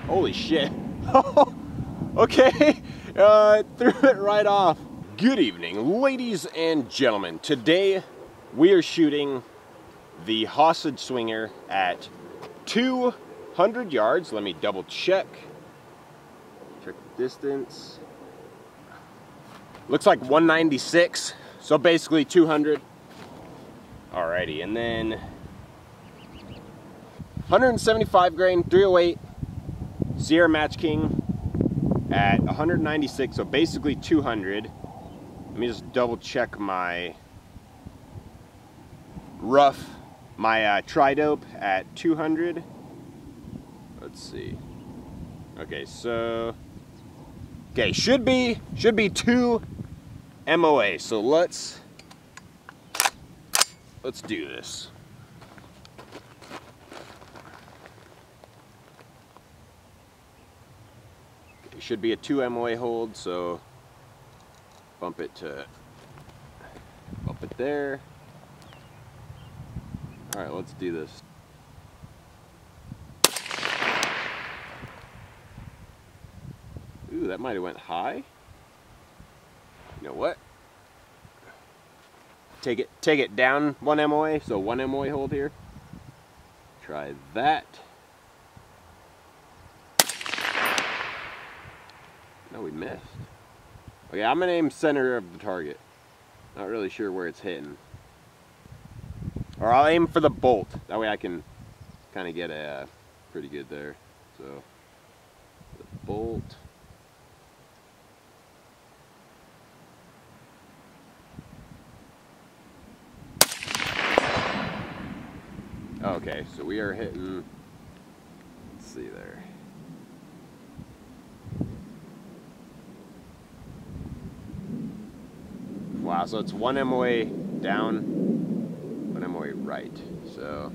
Holy shit. Okay, threw it right off. Good evening, ladies and gentlemen. Today we are shooting the hostage swinger at 200 yards. Let me double check. Check the distance. Looks like 196, so basically 200. Alrighty, and then 175 grain, 308, Sierra Match King at 196, so basically 200. Let me just double check my rough, my tri-dope at 200. Let's see. Okay, so should be 2 MOA. So let's do this. It should be a 2 MOA hold, so bump it there. All right, let's do this. Ooh, that might have went high. You know what? Take it down 1 MOA, so 1 MOA hold here. Try that. No, we missed. Okay, I'm gonna aim center of the target. Not really sure where it's hitting. Or I'll aim for the bolt. That way I can kind of get a pretty good there. So, the bolt. Okay, so we are hitting, let's see there. Wow, so it's 1 MOA down, 1 MOA right. So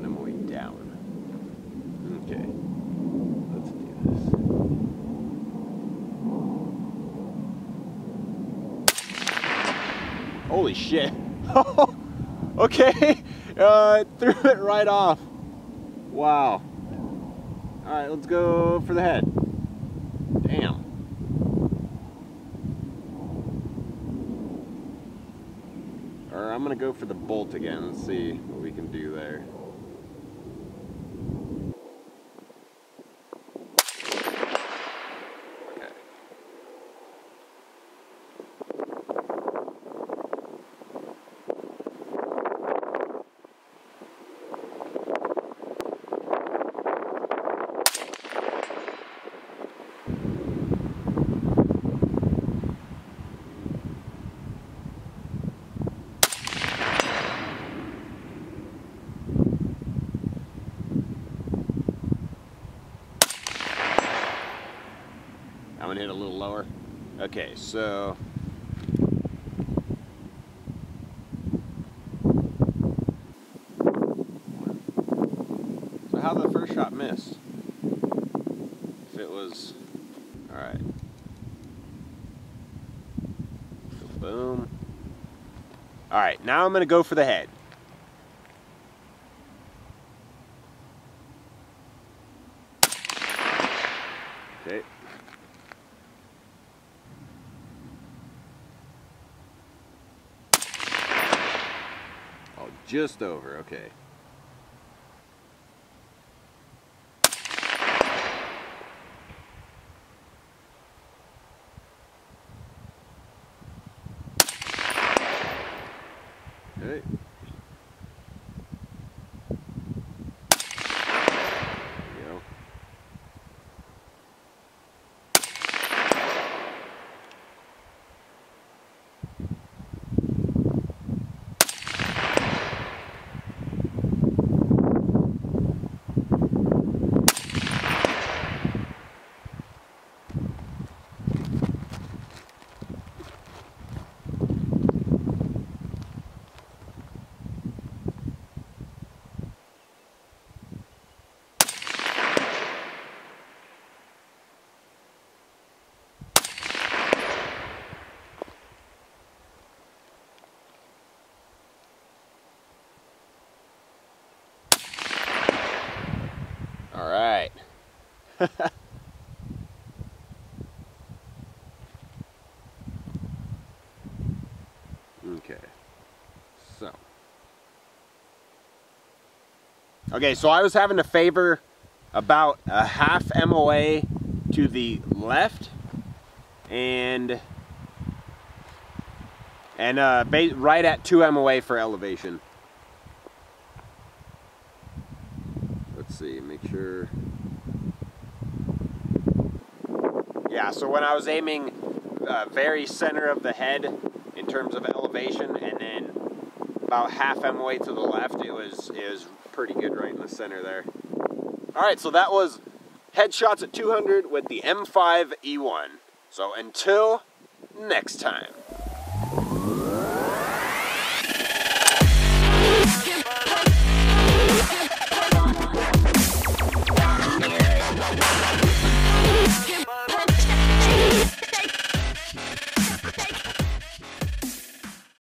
1 MOA down. Okay, let's do this. Holy shit. Okay, threw it right off. Wow. Alright, let's go for the head. Damn. Or I'm gonna go for the bolt again and see what we can do there. I'm gonna hit a little lower. Okay, so how the first shot missed? If it was, all right. So boom. All right, now I'm gonna go for the head. Okay. Oh, just over, okay. Okay. Okay. Okay, so I was having to favor about a half MOA to the left and right at 2 MOA for elevation. Let's see, make sure. Yeah, so when I was aiming very center of the head in terms of elevation, and then about half MOA to the left, it was pretty good right in the center there. All right, so that was headshots at 200 with the M5E1. So until next time.